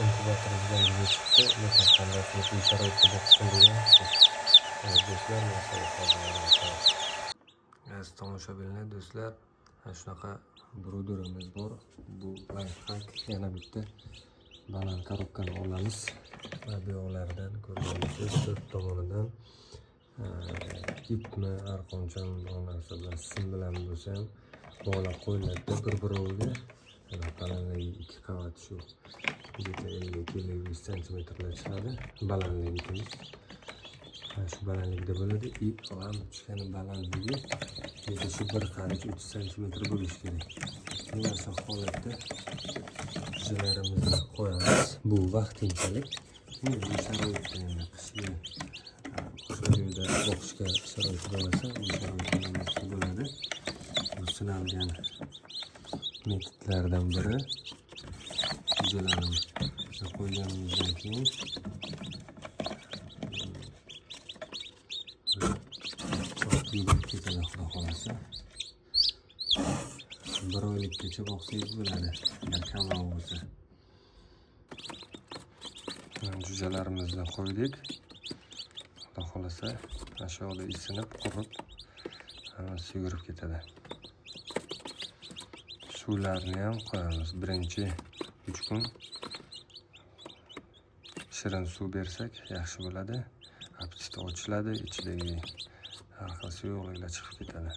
inkubatordan yuza chiqdi. Lekin qanday qilib uy sharoitida boqishgan do'stlar, aziz tomoshabinlar, do'stlar, shunaqa bruderimiz bor. Bu lifehack. Yana bitta banan korobkani olamiz. Bu yoqlardan ko'rganingiz 4 tomonidan ipmi, arqoncham bu narsa bilan sim bilan bo'lsa ham bog'lab qo'yiladi bir-biriga. Balandligi 2 qavat, shu 50-50 santimetrlar chiqadi. Balandligi shu balandlikda bo'ladi. Ip ham tushgani balandligi shu bir qarich 30 santimetr bo'lishi kerak. Bu narsa holatda qushlarimizni qo'yamiz. Bu vaqtinchalik. Bu sharoitda endi qishki boshqa joyda boqishga sharoit bo'lmasa, bu sharoitda bo'ladi. Bu sinalgan metodlardan biri. Qushlarimizni qo'yganimizdan keyin yugurib ketadi, xudo xohlasa. 1 oylikgacha boqsangiz bo'ladi, agar kamroq bo'lsa. Jo'jalarimizni qo'ydik. Xudo xohlasa, shu yoqda isinib, qurib, yugurib ketadi. Suvlarni ham qo'yamiz. Birinchi 3 kun shirin suv bersak yaxshi bo'ladi. Apetiti ochiladi, ichidagi har xil suyuqliklar chiqib ketadi.